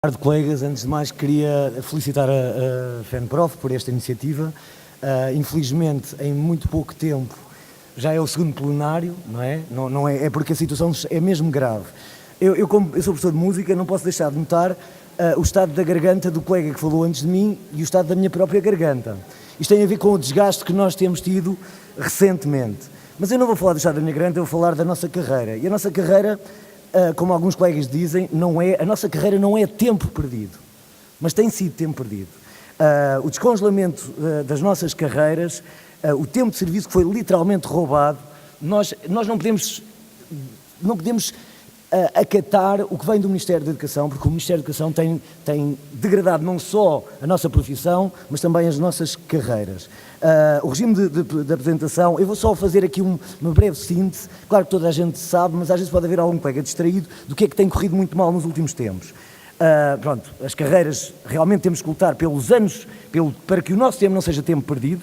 Boa tarde, colegas. Antes de mais, queria felicitar a FENPROF por esta iniciativa. Infelizmente, em muito pouco tempo, já é o segundo plenário, não é? Não é, é porque a situação é mesmo grave. Como eu sou professor de música, não posso deixar de notar o estado da garganta do colega que falou antes de mim e o estado da minha própria garganta. Isto tem a ver com o desgaste que nós temos tido recentemente. Mas eu não vou falar do estado da minha garganta, eu vou falar da nossa carreira. E a nossa carreira, como alguns colegas dizem, a nossa carreira não é tempo perdido, mas tem sido tempo perdido. O descongelamento das nossas carreiras, o tempo de serviço que foi literalmente roubado, nós não podemos acatar o que vem do Ministério da Educação, porque o Ministério da Educação tem degradado não só a nossa profissão, mas também as nossas carreiras. O regime de apresentação, eu vou só fazer aqui uma breve síntese, claro que toda a gente sabe, mas às vezes pode haver algum colega distraído do que é que tem corrido muito mal nos últimos tempos. Pronto, as carreiras, realmente temos que lutar pelos anos, para que o nosso tempo não seja tempo perdido.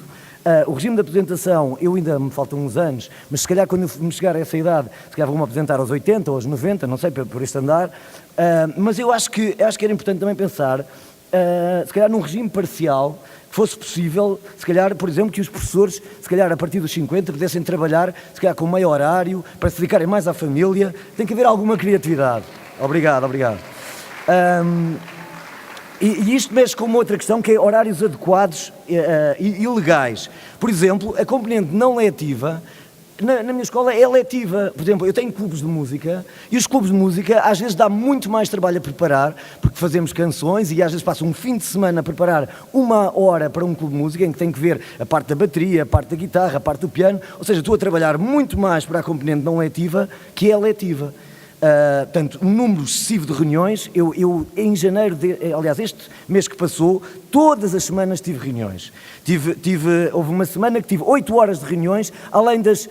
O regime de apresentação, eu ainda me faltam uns anos, mas se calhar quando eu me chegar a essa idade, se calhar vou-me apresentar aos 80 ou aos 90, não sei, por este andar, mas eu acho que era importante também pensar, se calhar num regime parcial, que fosse possível, se calhar, por exemplo, que os professores, se calhar a partir dos 50, pudessem trabalhar, se calhar com meio horário, para se dedicarem mais à família. Tem que haver alguma criatividade. Obrigado. E isto mexe com uma outra questão, que é horários adequados e legais. Por exemplo, a componente não letiva, na minha escola é letiva. Por exemplo, eu tenho clubes de música e os clubes de música às vezes dá muito mais trabalho a preparar, porque fazemos canções e às vezes passo um fim de semana a preparar 1 hora para um clube de música em que tem que ver a parte da bateria, a parte da guitarra, a parte do piano. Ou seja, estou a trabalhar muito mais para a componente não letiva que é letiva. Portanto, um número excessivo de reuniões. Eu em janeiro, aliás, este mês que passou, todas as semanas tive reuniões. Houve uma semana que tive 8 horas de reuniões, além das...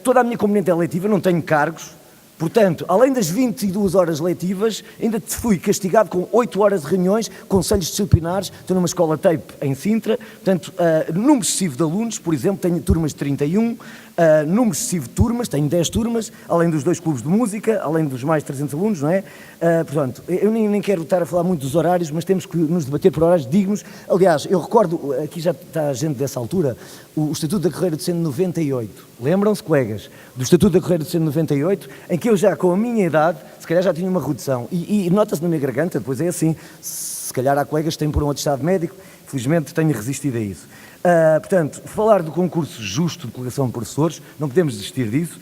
toda a minha componente é letiva, não tenho cargos, portanto, além das 22 horas letivas, ainda fui castigado com 8 horas de reuniões, conselhos disciplinares. Estou numa escola TAPE em Sintra, portanto, número excessivo de alunos, por exemplo, tenho turmas de 31, número excessivo de turmas, tenho 10 turmas, além dos 2 clubes de música, além dos mais de 300 alunos, não é? Portanto, eu nem quero estar a falar muito dos horários, mas temos que nos debater por horários dignos. Aliás, eu recordo, aqui já está a gente dessa altura, o Estatuto da Carreira Docente de 98. Lembram-se, colegas, do Estatuto da Carreira Docente de 98, em que eu já, com a minha idade, se calhar já tinha uma redução. E nota-se na minha garganta, depois é assim, se calhar há colegas que têm por um atestado médico, felizmente tenho resistido a isso. Portanto, falar do concurso justo de colocação de professores, não podemos desistir disso.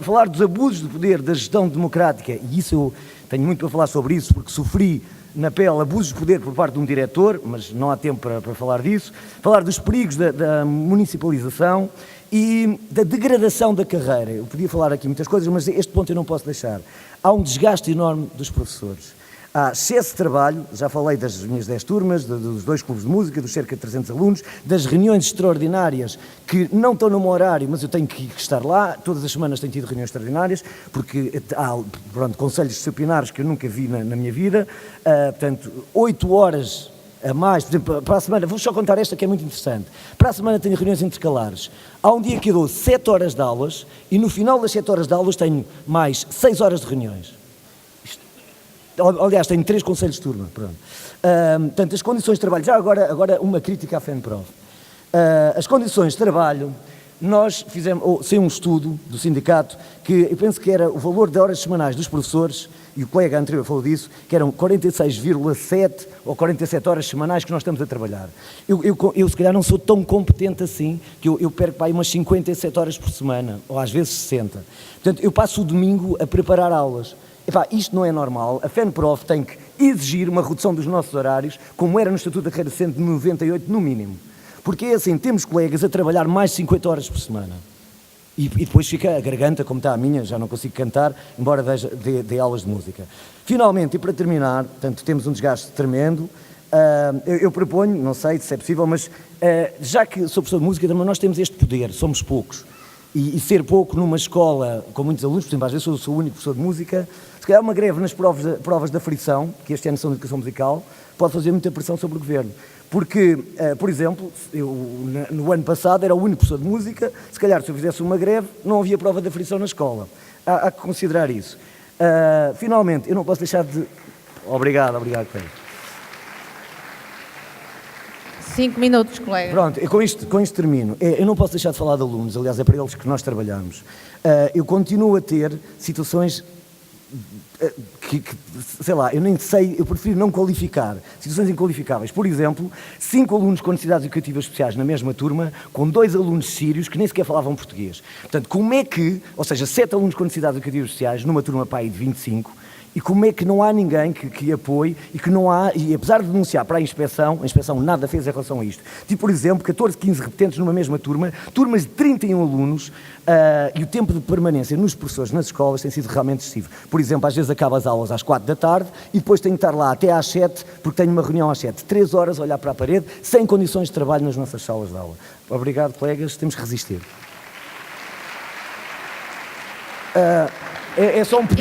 Falar dos abusos de poder da gestão democrática, e isso eu tenho muito para falar sobre isso, porque sofri na pele abusos de poder por parte de um diretor, mas não há tempo para falar disso. Falar dos perigos da municipalização e da degradação da carreira. Eu podia falar aqui muitas coisas, mas este ponto eu não posso deixar. Há um desgaste enorme dos professores. Há excesso de trabalho, já falei das minhas 10 turmas, dos 2 clubes de música, dos cerca de 300 alunos, das reuniões extraordinárias que não estão no meu horário, mas eu tenho que estar lá. Todas as semanas tenho tido reuniões extraordinárias, porque há conselhos disciplinares que eu nunca vi na minha vida. Portanto, 8 horas a mais, por exemplo, para a semana, vou só contar esta que é muito interessante. Para a semana tenho reuniões intercalares. Há um dia que eu dou 7 horas de aulas e no final das 7 horas de aulas tenho mais 6 horas de reuniões. Aliás, tenho 3 conselhos de turma. Portanto, as condições de trabalho, já agora uma crítica à FENPROF. As condições de trabalho, nós fizemos, sem um estudo do sindicato, que eu penso que era o valor de horas semanais dos professores, e o colega anterior falou disso, que eram 46,7 ou 47 horas semanais que nós estamos a trabalhar. Eu se calhar não sou tão competente assim, que eu perco para aí umas 57 horas por semana, ou às vezes 60. Portanto, eu passo o domingo a preparar aulas. Isto não é normal. A FENPROF tem que exigir uma redução dos nossos horários, como era no Estatuto da Carreira Docente de 98, no mínimo. Porque é assim, temos colegas a trabalhar mais de 50 horas por semana. E depois fica a garganta, como está a minha, já não consigo cantar, embora dê aulas de música. Finalmente, e para terminar, portanto, temos um desgaste tremendo. Eu proponho, não sei se é possível, mas já que sou professor de música, também nós temos este poder, somos poucos. E ser pouco numa escola com muitos alunos, por exemplo, às vezes eu sou o único professor de música, se calhar uma greve nas provas da frição, que este ano são de educação musical, pode fazer muita pressão sobre o governo. Porque, por exemplo, eu no ano passado era o único professor de música, se calhar se eu fizesse uma greve não havia prova da frição na escola. Há que considerar isso. Finalmente, eu não posso deixar de Obrigado, obrigado, colega. 5 minutos, colega. Pronto, eu com isto termino. Eu não posso deixar de falar de alunos, aliás, é para eles que nós trabalhamos. Eu continuo a ter situações sei lá, eu nem sei, eu prefiro não qualificar, situações inqualificáveis. Por exemplo, 5 alunos com necessidades educativas especiais na mesma turma, com 2 alunos sírios que nem sequer falavam português. Portanto, como é que, ou seja, 7 alunos com necessidades educativas especiais numa turma para aí de 25, e como é que não há ninguém que apoie e que não há, e apesar de denunciar para a inspeção nada fez em relação a isto. Tipo, por exemplo, 14, 15 repetentes numa mesma turma, turmas de 31 alunos, e o tempo de permanência nos professores nas escolas tem sido realmente excessivo. Por exemplo, às vezes acabo as aulas às 4 da tarde e depois tenho que estar lá até às 7, porque tenho uma reunião às 7. 3 horas a olhar para a parede, sem condições de trabalho nas nossas salas de aula. Obrigado, colegas, temos que resistir. É só um pedido.